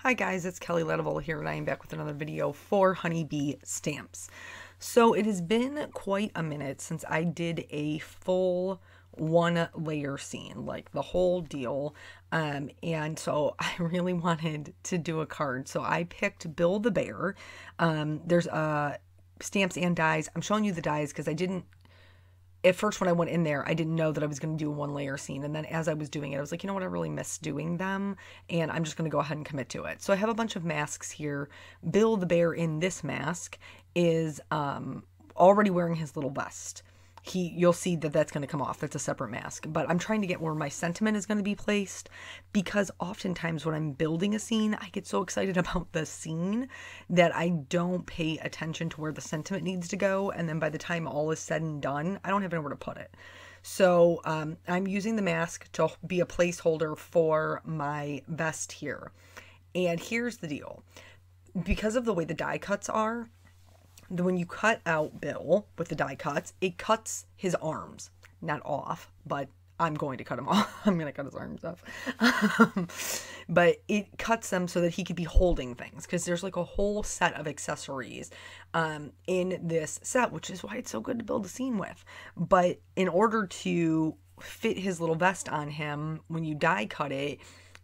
Hi guys, it's Kelly Letivola here, and I am back with another video for honeybee stamps. So it has been quite a minute since I did a full one layer scene, like the whole deal, and so I really wanted to do a card. So I picked Bill the Bear. There's stamps and dies. I'm showing you the dies because I didn't at first when I went in there, I didn't know that I was going to do a one layer scene. And then as I was doing it, I was like, you know what, I really miss doing them. And I'm just going to go ahead and commit to it. So I have a bunch of masks here. Bill the Bear in this mask is already wearing his little vest. You'll see that that's going to come off. That's a separate mask. But I'm trying to get where my sentiment is going to be placed, because oftentimes when I'm building a scene, I get so excited about the scene that I don't pay attention to where the sentiment needs to go. And then by the time all is said and done, I don't have anywhere to put it. So I'm using the mask to be a placeholder for my vest here. And here's the deal. Because of the way the die cuts are, when you cut out Bill with the die cuts, it cuts his arms. Not off, but I'm going to cut him off. I'm going to cut his arms off. But it cuts them so that he could be holding things, because there's like a whole set of accessories in this set, which is why it's so good to build a scene with. But in order to fit his little vest on him, when you die cut it,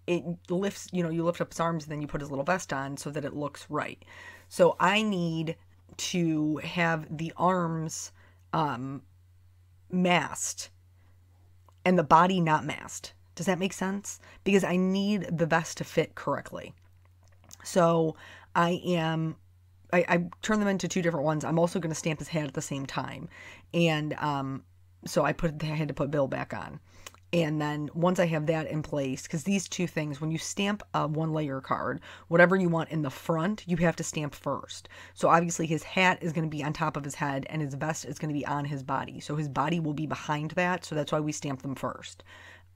it lifts, you lift up his arms and then you put his little vest on so that it looks right. So I need to have the arms masked and the body not masked. Does that make sense? Because I need the vest to fit correctly. So I turn them into two different ones. I'm also going to stamp his hat at the same time. And so I had to put Bill back on. And then once I have that in place, because these two things, when you stamp a one layer card, whatever you want in the front, you have to stamp first. So obviously his hat is going to be on top of his head and his vest is going to be on his body. So his body will be behind that. So that's why we stamp them first.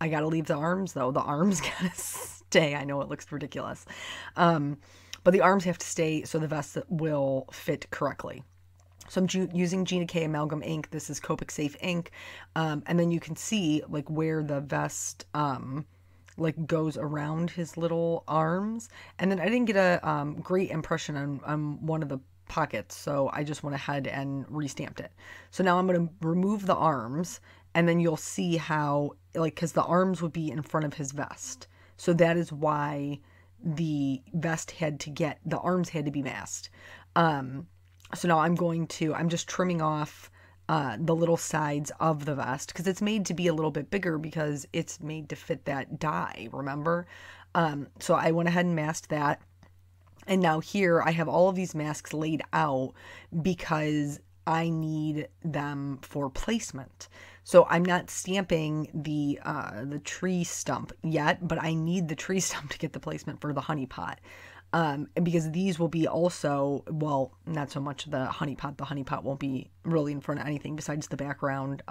I got to leave the arms though. The arms got to stay. I know it looks ridiculous. But the arms have to stay so the vest will fit correctly. So I'm using Gina K Amalgam ink. This is Copic Safe ink. And then you can see like where the vest like goes around his little arms. And then I didn't get a great impression on one of the pockets, so I just went ahead and restamped it. So now I'm going to remove the arms, and then you'll see how, like, because the arms would be in front of his vest. So that is why the vest the arms had to be masked. So now I'm just trimming off the little sides of the vest, because it's made to be a little bit bigger because it's made to fit that die, remember? So I went ahead and masked that. And now here I have all of these masks laid out because I need them for placement. So I'm not stamping the tree stump yet, but I need the tree stump to get the placement for the honey pot. Because these will be also, well, not so much the honey pot. The honey pot won't be really in front of anything besides the background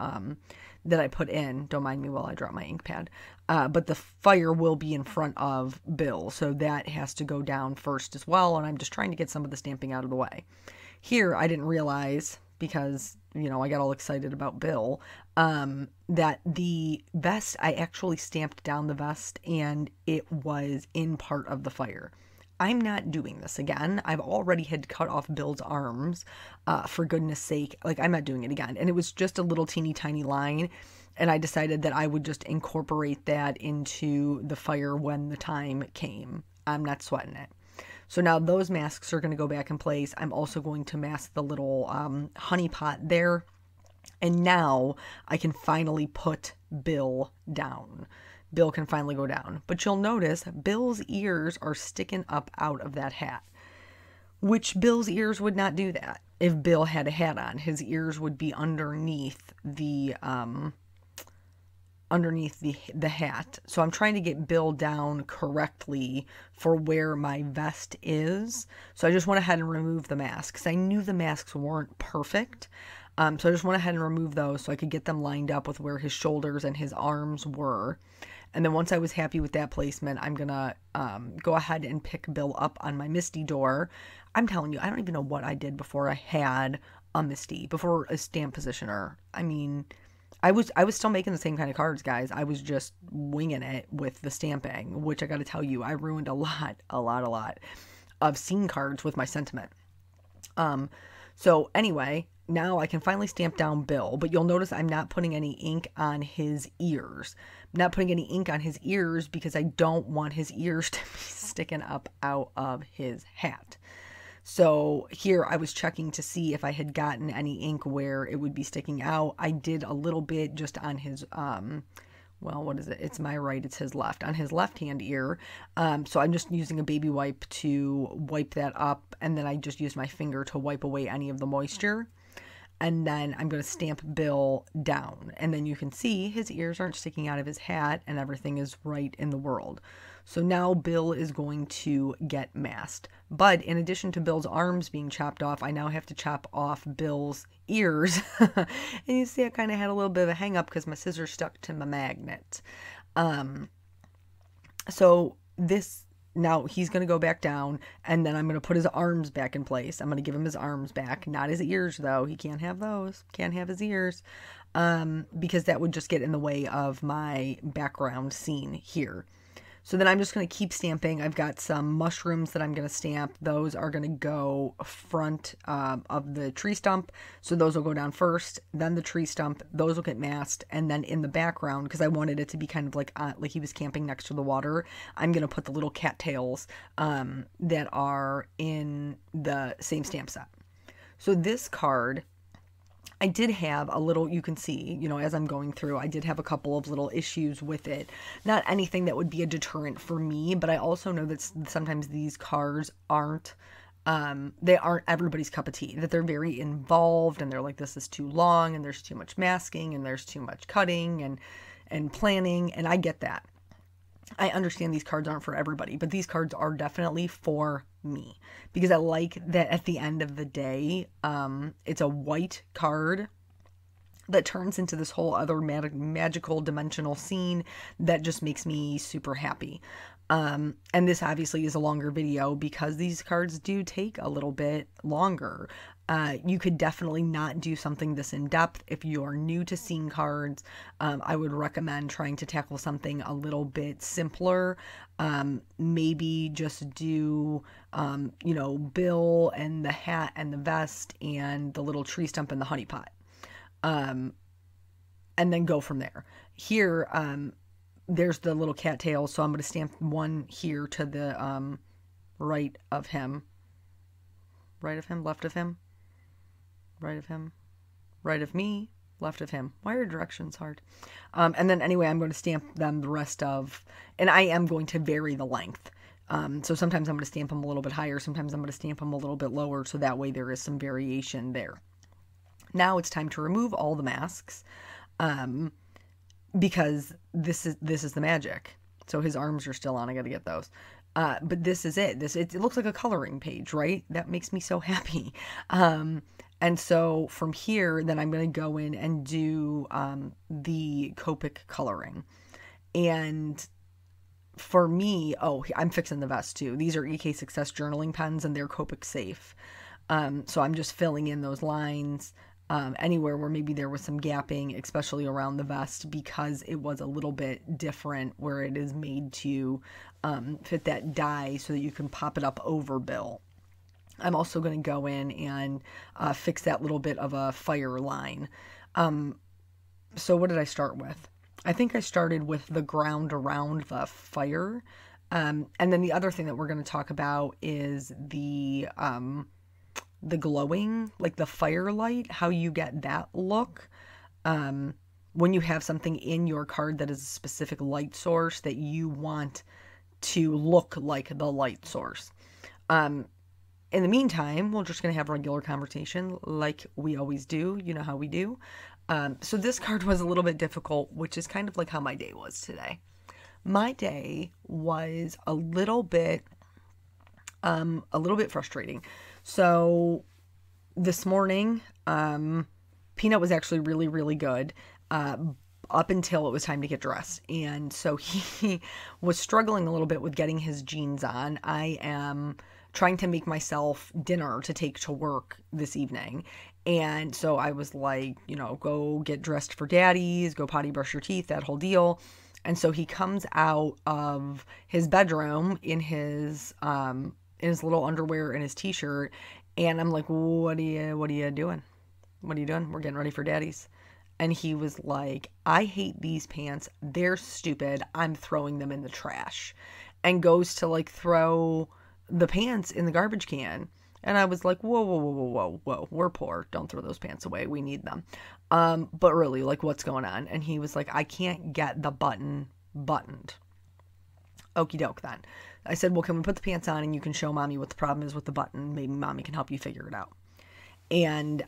that I put in. Don't mind me while I drop my ink pad. But the fire will be in front of Bill, so that has to go down first as well, and I'm just trying to get some of the stamping out of the way. Here, I didn't realize, because, I got all excited about Bill, that the vest, I actually stamped down the vest, and it was in part of the fire. I'm not doing this again. I've already had to cut off Bill's arms, for goodness sake. Like, I'm not doing it again. And it was just a little teeny tiny line. And I decided that I would just incorporate that into the fire when the time came. I'm not sweating it. So now those masks are going to go back in place. I'm also going to mask the little honey pot there. And now I can finally put Bill down. Bill can finally go down. But you'll notice Bill's ears are sticking up out of that hat, which Bill's ears would not do that. If Bill had a hat on, his ears would be underneath the hat. So I'm trying to get Bill down correctly for where my vest is. So I just went ahead and removed the mask because I knew the masks weren't perfect. So I just went ahead and removed those so I could get them lined up with where his shoulders and his arms were. And then once I was happy with that placement, I'm going to go ahead and pick Bill up on my Misty door. I'm telling you, I don't even know what I did before I had a Misty, before a stamp positioner. I mean, I was still making the same kind of cards, guys. I was just winging it with the stamping, which I got to tell you, I ruined a lot of scene cards with my sentiment. So anyway, now I can finally stamp down Bill, but you'll notice I'm not putting any ink on his ears. I'm not putting any ink on his ears because I don't want his ears to be sticking up out of his hat. So here I was checking to see if I had gotten any ink where it would be sticking out. I did a little bit just on his, well, what is it? It's my right, it's his left, on his left-hand ear. So I'm just using a baby wipe to wipe that up, and then I just use my finger to wipe away any of the moisture. And then I'm going to stamp Bill down. And then you can see his ears aren't sticking out of his hat and everything is right in the world. So now Bill is going to get masked. But in addition to Bill's arms being chopped off, I now have to chop off Bill's ears. And you see I kind of had a little bit of a hang up because my scissors stuck to my magnet. So this... Now he's going to go back down, and then I'm going to put his arms back in place. I'm going to give him his arms back, not his ears though. He can't have those. Can't have his ears, because that would just get in the way of my background scene here. So then I'm just going to keep stamping. I've got some mushrooms that I'm going to stamp. Those are going to go front of the tree stump. So those will go down first, then the tree stump. Those will get masked. And then in the background, because I wanted it to be kind of like he was camping next to the water, I'm going to put the little cattails that are in the same stamp set. So this card... I did have a little, you can see, you know, as I'm going through, I did have a couple of little issues with it. Not anything that would be a deterrent for me, but I also know that sometimes these cards aren't, they aren't everybody's cup of tea, that they're very involved and they're like, this is too long and there's too much masking and there's too much cutting and planning. And I get that. I understand these cards aren't for everybody, but these cards are definitely for me because I like that at the end of the day, it's a white card that turns into this whole other magical dimensional scene that just makes me super happy. And this obviously is a longer video because these cards do take a little bit longer. You could definitely not do something this in depth. If you're new to scene cards, I would recommend trying to tackle something a little bit simpler. Maybe just do, you know, Bill and the hat and the vest and the little tree stump and the honey pot. And then go from there. Here, there's the little cattails, so I'm going to stamp one here to the right of him. Right of him, left of him. Right of him, right of me, left of him. Why are directions hard? And then anyway, I'm going to stamp them the rest of, and I am going to vary the length. So sometimes I'm going to stamp them a little bit higher. Sometimes I'm going to stamp them a little bit lower. So that way there is some variation there. Now it's time to remove all the masks, because this is the magic. So his arms are still on. I got to get those. But this is it. It looks like a coloring page, right? That makes me so happy. And so from here, then I'm going to go in and do the Copic coloring. And for me, oh, I'm fixing the vest too. These are EK Success journaling pens and they're Copic safe. So I'm just filling in those lines anywhere where maybe there was some gapping, especially around the vest, because it was a little bit different where it is made to fit that die so that you can pop it up over Bill. I'm also going to go in and fix that little bit of a fire line. So what did I start with? I think I started with the ground around the fire. And then the other thing that we're going to talk about is the glowing, like the firelight, how you get that look. When you have something in your card that is a specific light source that you want to look like the light source. In the meantime, we're just going to have regular conversation like we always do. You know how we do. So this card was a little bit difficult, which is kind of like how my day was today. My day was a little bit frustrating. So this morning, Peanut was actually really, really good. Up until it was time to get dressed. And so he was struggling a little bit with getting his jeans on. I am trying to make myself dinner to take to work this evening. And so I was like, you know, go get dressed for daddies, go potty brush your teeth, that whole deal. And so he comes out of his bedroom in his little underwear and his t-shirt, and I'm like, what are you doing? What are you doing? We're getting ready for daddies. And he was like, I hate these pants. They're stupid. I'm throwing them in the trash. And goes to like throw the pants in the garbage can. And I was like, whoa, whoa, whoa, whoa, whoa, whoa. We're poor. Don't throw those pants away. We need them. But really, like, what's going on? And he was like, I can't get the button buttoned. Okie doke then. I said, well, can we put the pants on and you can show mommy what the problem is with the button? Maybe mommy can help you figure it out. And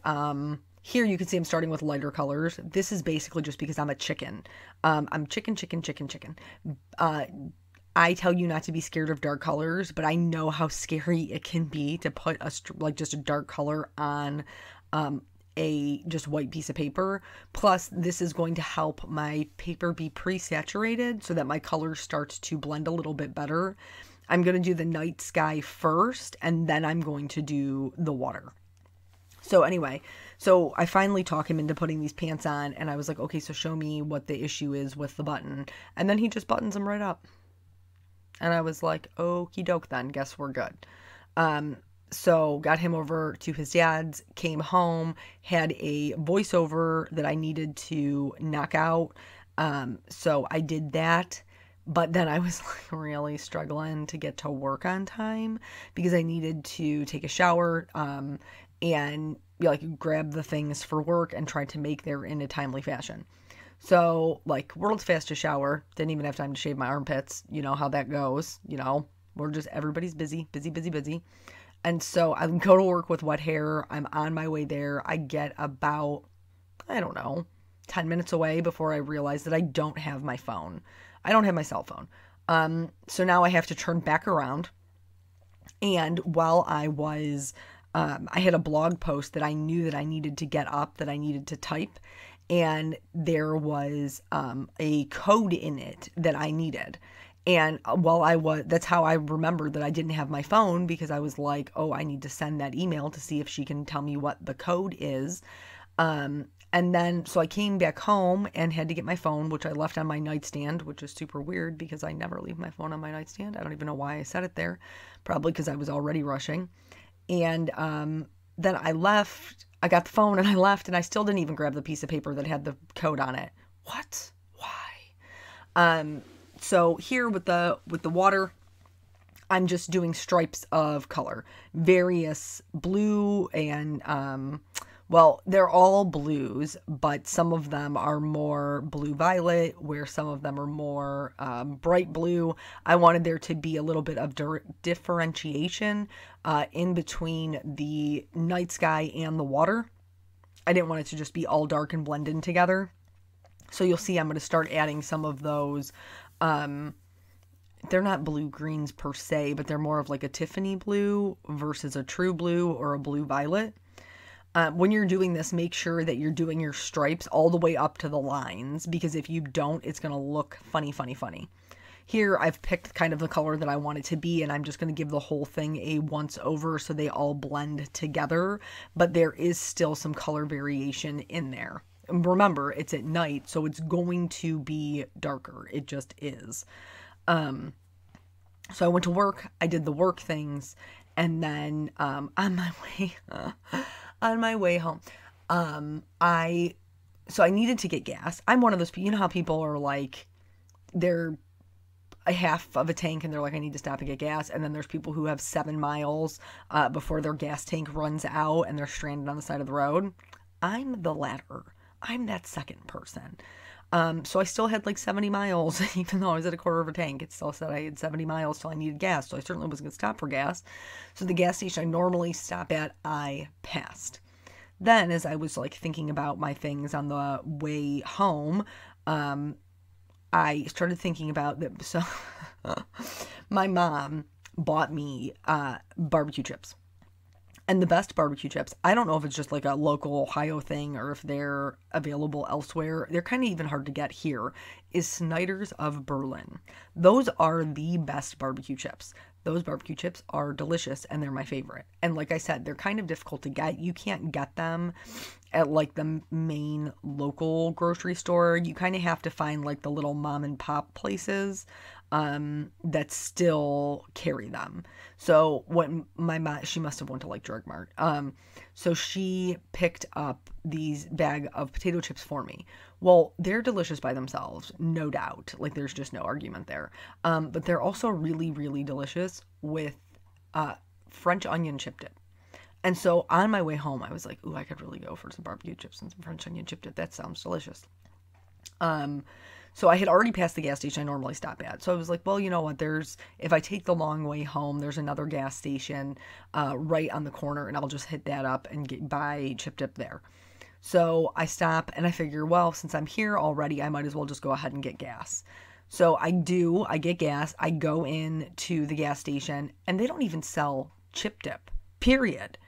here you can see I'm starting with lighter colors. This is basically just because I'm a chicken. I'm chicken. I tell you not to be scared of dark colors, but I know how scary it can be to put just a dark color on a just white piece of paper. Plus, this is going to help my paper be pre-saturated so that my color starts to blend a little bit better. I'm going to do the night sky first, and then I'm going to do the water. So anyway, so I finally talk him into putting these pants on, and I was like, okay, so show me what the issue is with the button. And then he just buttons them right up. And I was like, okie doke then, guess we're good. So got him over to his dad's, came home, had a voiceover that I needed to knock out. So I did that. But then I was like really struggling to get to work on time because I needed to take a shower and like grab the things for work and try to make there in a timely fashion. So, like, world's fastest shower, didn't even have time to shave my armpits. You know how that goes. You know, everybody's busy. And so I go to work with wet hair. I'm on my way there. I get about, I don't know, 10 minutes away before I realize that I don't have my phone. I don't have my cell phone. So now I have to turn back around. And while I was, I had a blog post that I knew that I needed to get up, that I needed to type. And there was a code in it that I needed. And that's how I remembered that I didn't have my phone, because I was like, oh, I need to send that email to see if she can tell me what the code is. And then, so I came back home and had to get my phone, which I left on my nightstand, which is super weird because I never leave my phone on my nightstand. I don't even know why I set it there. Probably because I was already rushing. And then I left. I got the phone and I left, and I still didn't even grab the piece of paper that had the code on it. What? Why? So here with the water, I'm just doing stripes of color, various blue and, well, they're all blues, but some of them are more blue-violet, where some of them are more bright blue. I wanted there to be a little bit of differentiation in between the night sky and the water. I didn't want it to just be all dark and blend in together. So you'll see I'm going to start adding some of those. They're not blue greens per se, but they're more of like a Tiffany blue versus a true blue or a blue violet. When you're doing this, make sure that you're doing your stripes all the way up to the lines, because if you don't, it's going to look funny. Here, I've picked kind of the color that I want it to be, and I'm just going to give the whole thing a once over so they all blend together, but there is still some color variation in there. And remember, it's at night, so it's going to be darker. It just is. So I went to work, I did the work things, and then on my way home, I needed to get gas. I'm one of those people, you know how people are like, they're a half of a tank and they're like, I need to stop and get gas. And then there's people who have 7 miles before their gas tank runs out and they're stranded on the side of the road. I'm the latter. I'm that second person. So I still had like 70 miles, even though I was at a quarter of a tank. It still said I had 70 miles till I needed gas. So I certainly wasn't going to stop for gas. So the gas station I normally stop at, I passed. Then as I was like thinking about my things on the way home, I started thinking about that. So my mom bought me barbecue chips. And the best barbecue chips, I don't know if it's just like a local Ohio thing or if they're available elsewhere. They're kind of even hard to get here, is Snyder's of Berlin. Those are the best barbecue chips. those barbecue chips are delicious and they're my favorite. And like I said, they're kind of difficult to get. You can't get them at like the main local grocery store. You kind of have to find like the little mom and pop places that still carry them. So what my mom, she must have went to like Drug Mart. So she picked up these bag of potato chips for me. Well, they're delicious by themselves, no doubt. Like there's just no argument there. But they're also really, really delicious with French onion chip dip. And so on my way home, I was like, ooh, I could really go for some barbecue chips and some French onion chip dip. That sounds delicious. So I had already passed the gas station I normally stop at. So I was like, well, you know what, if I take the long way home, there's another gas station right on the corner, and I'll just hit that up and buy chip dip there. So I stop and I figure, well, since I'm here already, I might as well just go ahead and get gas. So I get gas, I go in to the gas station, and they don't even sell chip dip, period.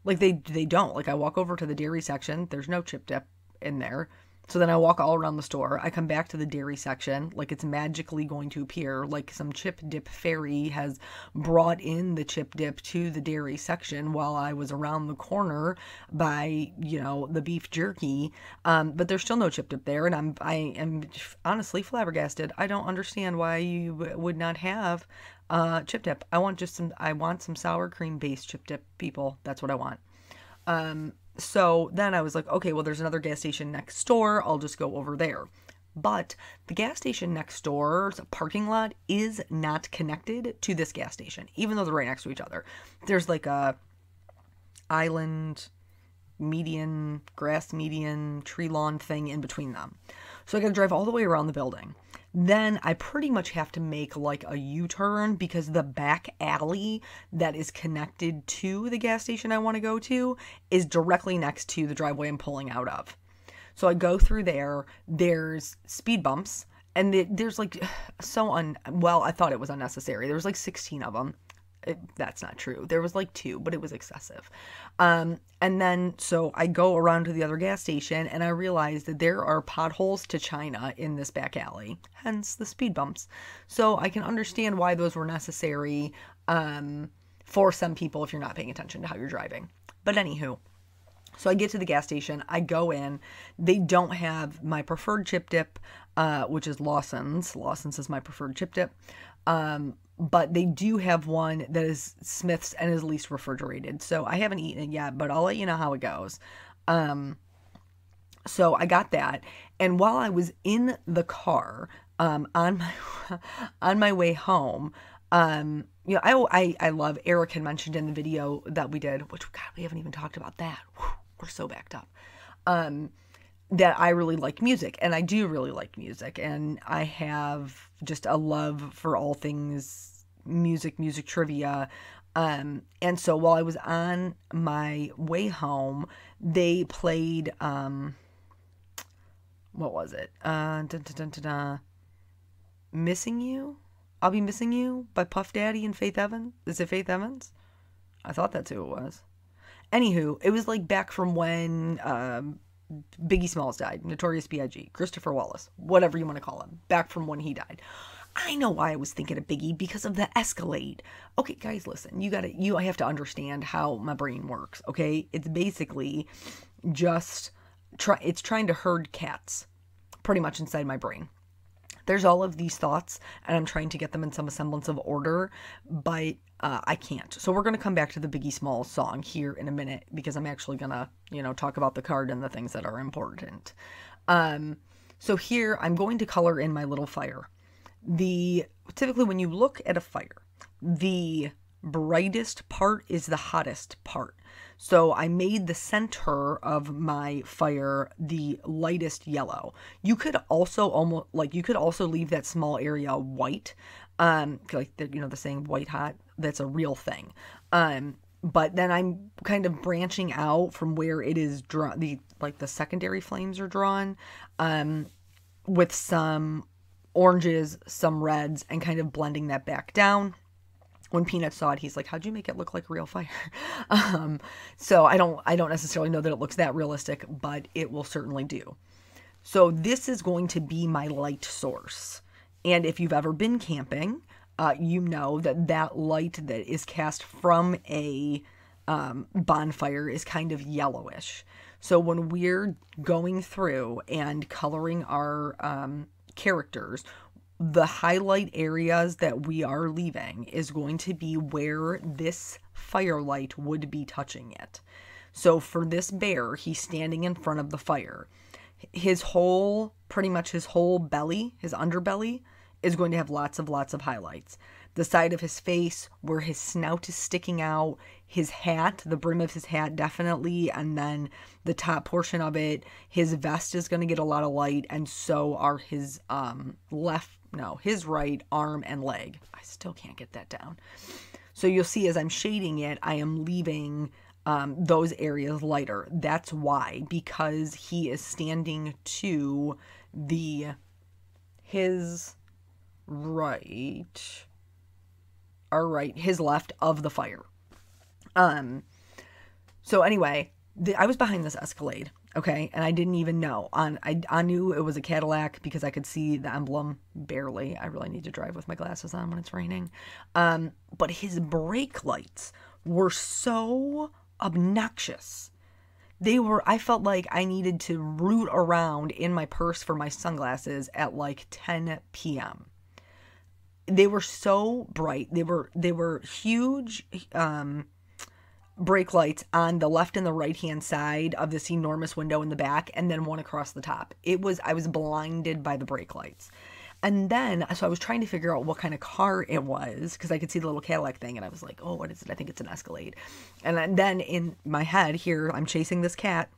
Like they don't. Like I walk over to the dairy section, there's no chip dip in there. So then I walk all around the store. I come back to the dairy section, like it's magically going to appear, like some chip dip fairy has brought in the chip dip to the dairy section while I was around the corner by, the beef jerky. But there's still no chip dip there, and I am honestly flabbergasted. I don't understand why you would not have chip dip. I want some sour cream based chip dip, people. That's what I want. So then I was like, okay, well, there's another gas station next door. I'll just go over there. But the gas station next door's parking lot is not connected to this gas station, even though they're right next to each other. There's like a island median, grass median, tree lawn thing in between them. So I got to drive all the way around the building. Then I pretty much have to make like a U-turn because the back alley that is connected to the gas station I want to go to is directly next to the driveway I'm pulling out of. So I go through there, there's speed bumps, and there's like I thought it was unnecessary. There was like 16 of them. That's not true. There was like 2, but it was excessive. And then, so I go around to the other gas station and I realize that there are potholes to China in this back alley, hence the speed bumps. So I can understand why those were necessary, for some people if you're not paying attention to how you're driving. But anywho, so I get to the gas station, I go in, they don't have my preferred chip dip, which is Lawson's. Lawson's is my preferred chip dip. But they do have one that is Smith's and is least refrigerated. So I haven't eaten it yet, but I'll let you know how it goes. So I got that. And while I was in the car, on my way home, I love, Eric had mentioned in the video that we did, which, God, we haven't even talked about that. Whew, we're so backed up. That I really like music, and I do really like music, and I have just a love for all things music trivia. And so while I was on my way home, they played, what was it? Missing You? I'll Be Missing You by Puff Daddy and Faith Evans. Is it Faith Evans? I thought that's who it was. Anywho, it was like back from when, Biggie Smalls died, Notorious B.I.G., Christopher Wallace, whatever you want to call him, back from when he died. I know why I was thinking of Biggie, because of the Escalade. Okay, guys, listen, I have to understand how my brain works, okay? It's basically just, it's trying to herd cats, pretty much inside my brain. There's all of these thoughts, and I'm trying to get them in some semblance of order, but I can't. So we're going to come back to the Biggie Smalls song here in a minute, because I'm actually going to, talk about the card and the things that are important. So here, I'm going to color in my little fire. Typically when you look at a fire, the brightest part is the hottest part. So I made the center of my fire the lightest yellow. You could also leave that small area white. Like the saying white hot, that's a real thing. But then I'm kind of branching out from where it is drawn, the secondary flames are drawn, with some oranges, some reds, and kind of blending that back down. When Peanut saw it, he's like, how'd you make it look like real fire? So I don't necessarily know that it looks that realistic, but it will certainly do. So this is going to be my light source. And if you've ever been camping, you know that light that is cast from a bonfire is kind of yellowish. So when we're going through and coloring our characters, the highlight areas that we are leaving is going to be where this firelight would be touching it. So for this bear, he's standing in front of the fire. Pretty much his whole belly, his underbelly, is going to have lots of highlights. The side of his face, where his snout is sticking out, his hat, the brim of his hat definitely, and then the top portion of it, his vest is going to get a lot of light, and so are his his right arm and leg. I still can't get that down. So you'll see as I'm shading it, I am leaving those areas lighter. That's why, because he is standing to his left of the fire. So anyway, I was behind this Escalade, okay, and I didn't even know. I knew it was a Cadillac because I could see the emblem barely. I really need to drive with my glasses on when it's raining. But his brake lights were so obnoxious. I felt like I needed to root around in my purse for my sunglasses at like 10 p.m. They were so bright. They were huge brake lights on the left and the right hand side of this enormous window in the back, and then one across the top. I was blinded by the brake lights. And then, so I was trying to figure out what kind of car it was, because I could see the little Cadillac thing, and I was like, oh, what is it? I think it's an Escalade. And then in my head here, I'm chasing this cat.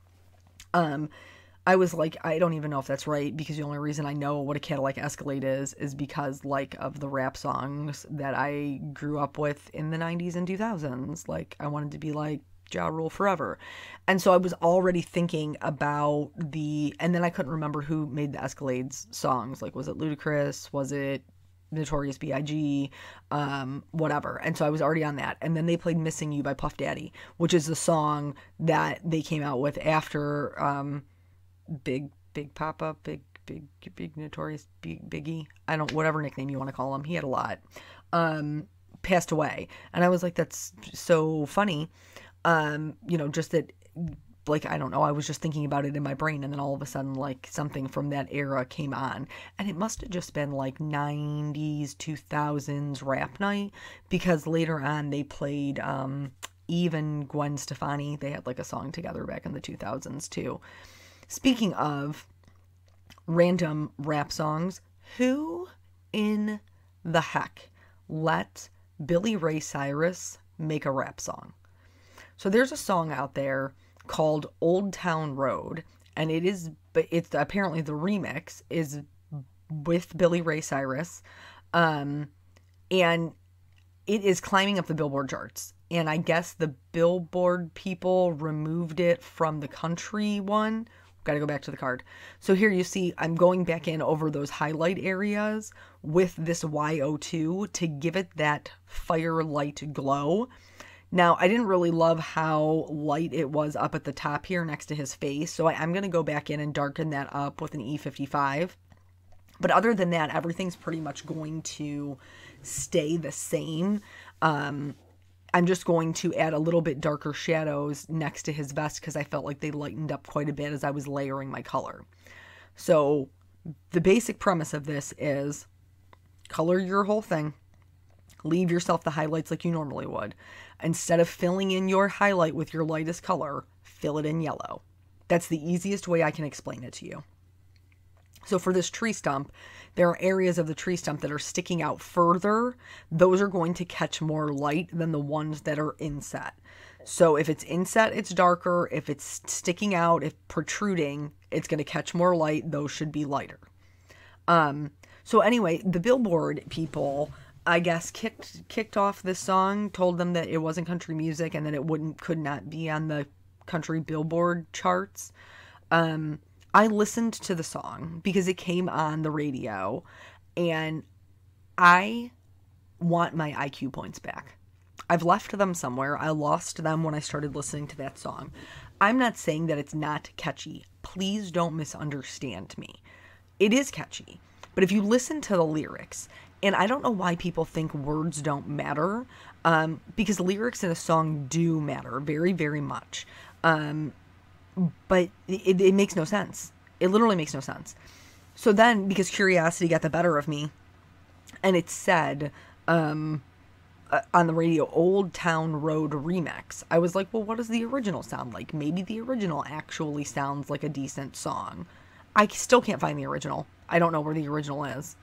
I was like, I don't even know if that's right, because the only reason I know what a Cadillac Escalade is because, like, of the rap songs that I grew up with in the 90s and 2000s. Like, I wanted to be like Ja Rule forever. And so I was already thinking about and then I couldn't remember who made the Escalades songs. Like, was it Ludacris? Was it Notorious B.I.G.? Whatever. And so I was already on that. And then they played Missing You by Puff Daddy, which is the song that they came out with after Big Papa, Big Notorious Biggie. Whatever nickname you want to call him. He had a lot. Passed away. And I was like, that's so funny. Just that, like, I don't know, I was just thinking about it in my brain, and then all of a sudden, like, something from that era came on, and it must have just been, like, 90s, 2000s rap night, because later on they played, Eve and Gwen Stefani, they had, like, a song together back in the 2000s, too. Speaking of random rap songs, who in the heck let Billy Ray Cyrus make a rap song? So there's a song out there called Old Town Road, and it's apparently the remix is with Billy Ray Cyrus, and it is climbing up the Billboard charts. And I guess the Billboard people removed it from the country one. Got to go back to the card. So here you see I'm going back in over those highlight areas with this YO2 to give it that firelight glow. Now, I didn't really love how light it was up at the top here next to his face, so I'm going to go back in and darken that up with an E55. But other than that, everything's pretty much going to stay the same. I'm just going to add a little bit darker shadows next to his vest because I felt like they lightened up quite a bit as I was layering my color. So the basic premise of this is color your whole thing. Leave yourself the highlights like you normally would. Instead of filling in your highlight with your lightest color, fill it in yellow. That's the easiest way I can explain it to you. So for this tree stump, there are areas of the tree stump that are sticking out further. Those are going to catch more light than the ones that are inset. So if it's inset, it's darker. If it's sticking out, if protruding, it's going to catch more light. Those should be lighter. So anyway, the Billboard people, I guess, kicked off this song, told them that it wasn't country music and that it could not be on the country Billboard charts. I listened to the song because it came on the radio, and I want my IQ points back. I've left them somewhere. I lost them when I started listening to that song. I'm not saying that it's not catchy. Please don't misunderstand me. It is catchy. But if you listen to the lyrics, And I don't know why people think words don't matter, because lyrics in a song do matter very, very much. But it makes no sense. It literally makes no sense. So then, because curiosity got the better of me, and it said on the radio, Old Town Road Remix, I was like, well, what does the original sound like? Maybe the original actually sounds like a decent song. I still can't find the original. I don't know where the original is.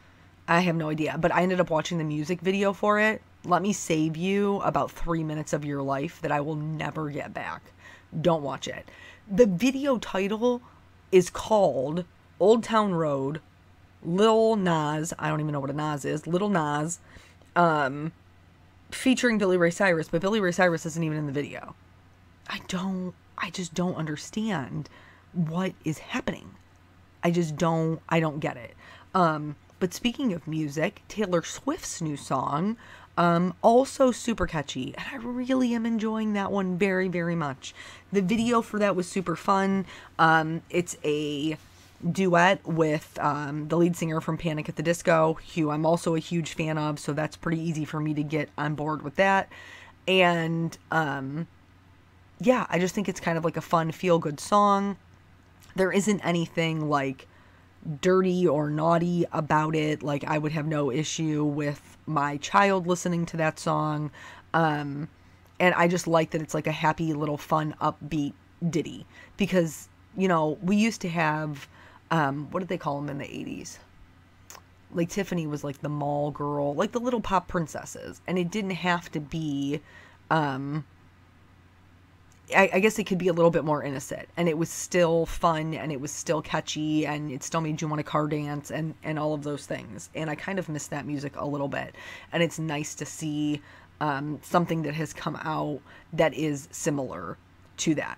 I have no idea. But I ended up watching the music video for it. Let me save you about 3 minutes of your life that I will never get back. Don't watch it. The video title is called Old Town Road, Lil Nas, I don't even know what a Nas is, Lil Nas, featuring Billy Ray Cyrus, but Billy Ray Cyrus isn't even in the video. I just don't understand what is happening. I don't get it. But speaking of music, Taylor Swift's new song, also super catchy, and I really am enjoying that one very, very much. The video for that was super fun. It's a duet with the lead singer from Panic at the Disco, who I'm also a huge fan of, so that's pretty easy for me to get on board with that. And yeah, I just think it's kind of like a fun, feel-good song. There isn't anything like dirty or naughty about it. Like, I would have no issue with my child listening to that song. And I just like that it's like a happy little fun upbeat ditty, because, you know, we used to have, what did they call them in the 80s? Like, Tiffany was like the mall girl, like the little pop princesses, and it didn't have to be, I guess it could be a little bit more innocent, and it was still fun, and it was still catchy, and it still made you want to car dance, and all of those things. And I kind of miss that music a little bit, and it's nice to see something that has come out that is similar to that.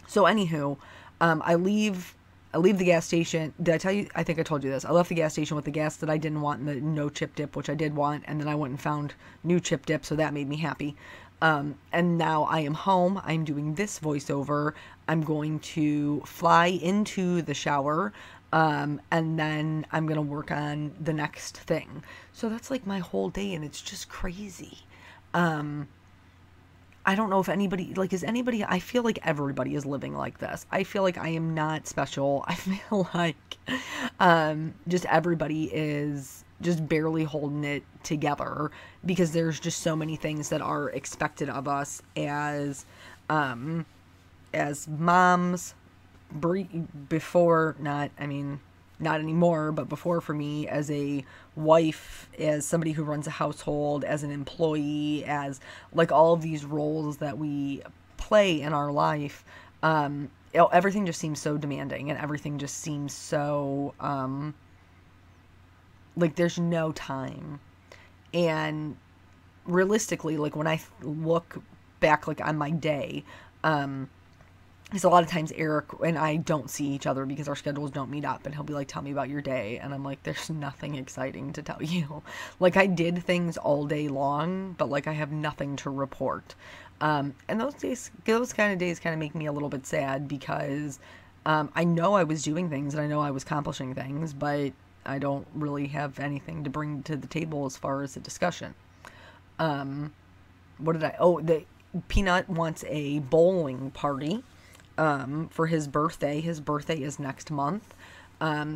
So anywho, I leave the gas station. Did I tell you? I think I told you this. I left the gas station with the gas that I didn't want and the no chip dip, which I did want, and then I went and found new chip dip, so that made me happy. And now I am home. I'm doing this voiceover. I'm going to fly into the shower, and then I'm going to work on the next thing. So that's like my whole day, and it's just crazy. I don't know if anybody, like, I feel like everybody is living like this. I feel like I am not special. I feel like, just everybody is just barely holding it together, because there's just so many things that are expected of us as moms, before, not anymore, but before, for me, as a wife, as somebody who runs a household, as an employee, as like all of these roles that we play in our life. Everything just seems so demanding, and everything just seems so, like, there's no time. And realistically, like, when I look back, like, on my day, because a lot of times Eric and I don't see each other because our schedules don't meet up, and he'll be like, tell me about your day, and I'm like, there's nothing exciting to tell you. Like, I did things all day long, but, like, I have nothing to report. And those kind of days kind of make me a little bit sad, because I know I was doing things, and I know I was accomplishing things, but I don't really have anything to bring to the table as far as a discussion. The Peanut wants a bowling party for his birthday. His birthday is next month.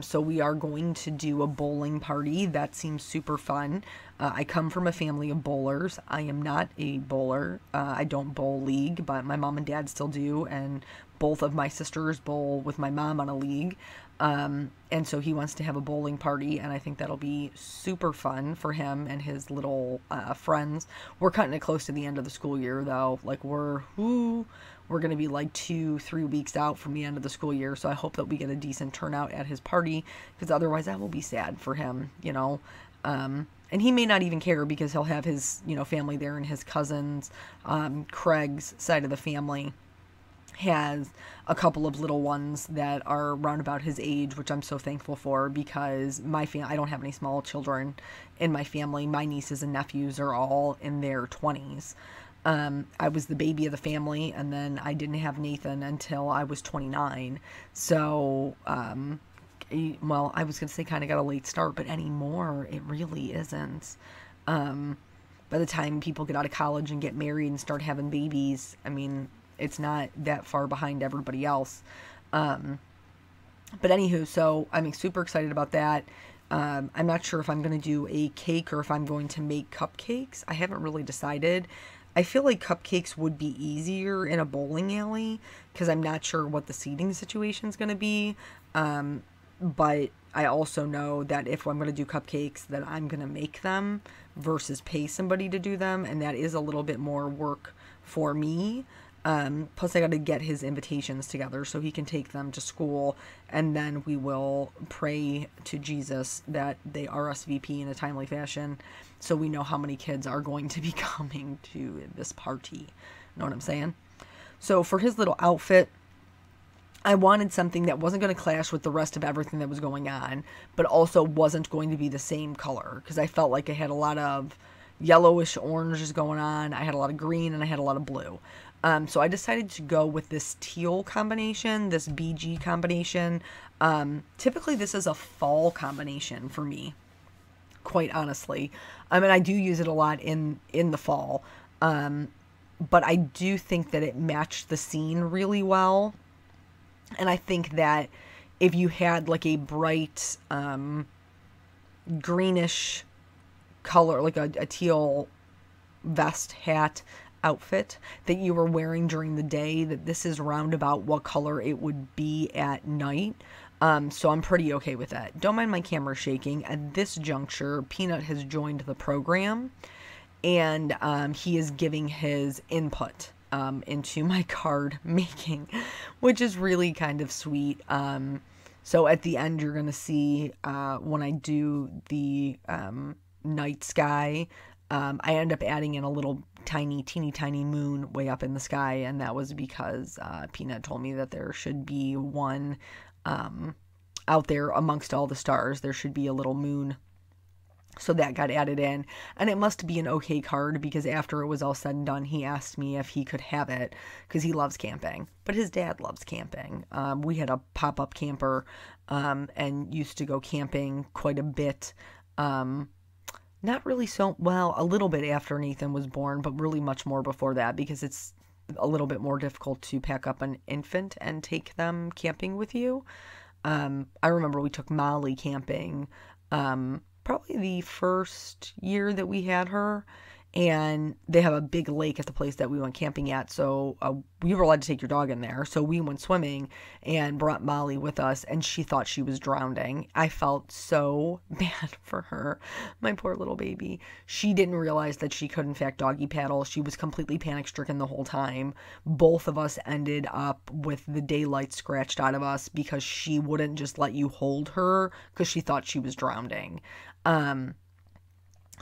So we are going to do a bowling party. That seems super fun. I come from a family of bowlers. I am not a bowler. I don't bowl league, but my mom and dad still do, and both of my sisters bowl with my mom on a league. And so he wants to have a bowling party, and I think that'll be super fun for him and his little friends. We're cutting it close to the end of the school year, though. Like, we're going to be like 2-3 weeks out from the end of the school year, so I hope that we get a decent turnout at his party, because otherwise I will be sad for him, you know. And he may not even care, because he'll have his, you know, family there, and his cousins. Craig's side of the family has a couple of little ones that are around about his age, which I'm so thankful for, because I don't have any small children in my family. My nieces and nephews are all in their 20s. I was the baby of the family, and then I didn't have Nathan until I was 29. So, well, I was going to say kind of got a late start, but anymore, it really isn't. By the time people get out of college and get married and start having babies, I mean, it's not that far behind everybody else. But anywho, so I'm super excited about that. I'm not sure if I'm going to do a cake or if I'm going to make cupcakes. I haven't really decided. I feel like cupcakes would be easier in a bowling alley because I'm not sure what the seating situation is going to be. But I also know that if I'm going to do cupcakes, that I'm going to make them versus pay somebody to do them. And that is a little bit more work for me. Plus I got to get his invitations together so he can take them to school, and then we will pray to Jesus that they RSVP in a timely fashion so we know how many kids are going to be coming to this party. Know what I'm saying? So for his little outfit, I wanted something that wasn't going to clash with the rest of everything that was going on, but also wasn't going to be the same color, because I felt like I had a lot of yellowish oranges going on, I had a lot of green, and I had a lot of blue. So I decided to go with this teal combination, this BG combination. Typically this is a fall combination for me, quite honestly. I mean, I do use it a lot in the fall. But I do think that it matched the scene really well. And I think that if you had like a bright, greenish color, like a teal vest, hat, outfit that you were wearing during the day, that this is roundabout what color it would be at night. So I'm pretty okay with that. Don't mind my camera shaking. At this juncture, Peanut has joined the program, and he is giving his input into my card making, which is really kind of sweet. So at the end, you're going to see when I do the night sky, I end up adding in a little teeny tiny moon way up in the sky, and that was because Peanut told me that there should be one out there amongst all the stars. There should be a little moon. So that got added in, and it must be an okay card because after it was all said and done, he asked me if he could have it because he loves camping, but his dad loves camping. We had a pop-up camper and used to go camping quite a bit. Not really so, well, a little bit after Nathan was born, but really much more before that because it's a little bit more difficult to pack up an infant and take them camping with you. I remember we took Molly camping probably the first year that we had her, and they have a big lake at the place that we went camping at, so we were allowed to take your dog in there, so we went swimming and brought Molly with us, and she thought she was drowning. I felt so bad for her, my poor little baby. She didn't realize that she could in fact doggy paddle. She was completely panic stricken the whole time. Both of us ended up with the daylight scratched out of us because she wouldn't just let you hold her because she thought she was drowning.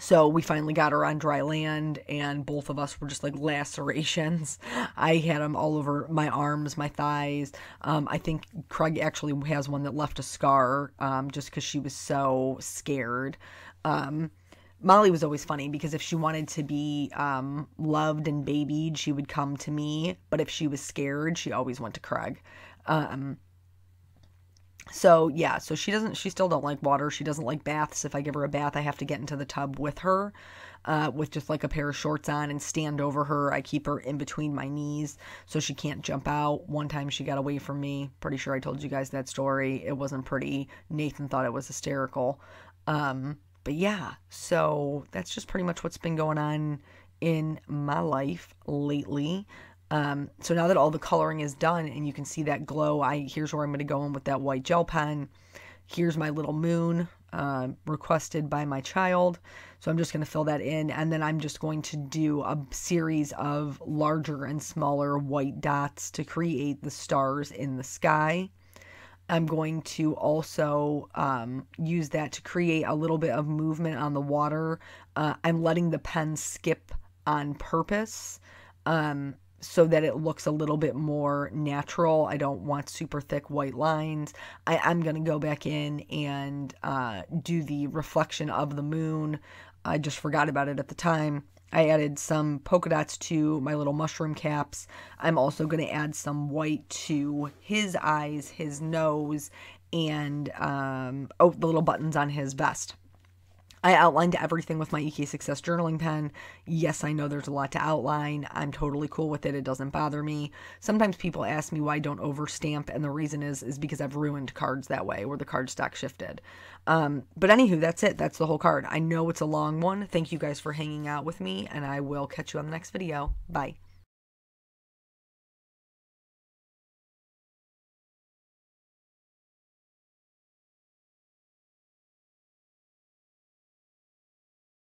So we finally got her on dry land, and both of us were just like lacerations. I had them all over my arms, my thighs. I think Craig actually has one that left a scar just because she was so scared. Molly was always funny because if she wanted to be loved and babied, she would come to me. But if she was scared, she always went to Craig. So yeah, so she still don't like water. She doesn't like baths. If I give her a bath, I have to get into the tub with her, with just like a pair of shorts on and stand over her. I keep her in between my knees so she can't jump out. One time she got away from me. Pretty sure I told you guys that story. It wasn't pretty. Nathan thought it was hysterical. But yeah, so that's just pretty much what's been going on in my life lately. So now that all the coloring is done and you can see that glow, here's where I'm going to go in with that white gel pen. Here's my little moon, requested by my child. So I'm just going to fill that in, and then I'm just going to do a series of larger and smaller white dots to create the stars in the sky. I'm going to also use that to create a little bit of movement on the water. I'm letting the pen skip on purpose, so that it looks a little bit more natural. I don't want super thick white lines. I'm going to go back in and do the reflection of the moon. I just forgot about it at the time. I added some polka dots to my little mushroom caps. I'm also going to add some white to his eyes, his nose, and oh, the little buttons on his vest. I outlined everything with my EK Success journaling pen. Yes, I know there's a lot to outline. I'm totally cool with it. It doesn't bother me. Sometimes people ask me why I don't overstamp, and the reason is because I've ruined cards that way, where the card stock shifted. But anywho, that's it. That's the whole card. I know it's a long one. Thank you guys for hanging out with me, and I will catch you on the next video. Bye.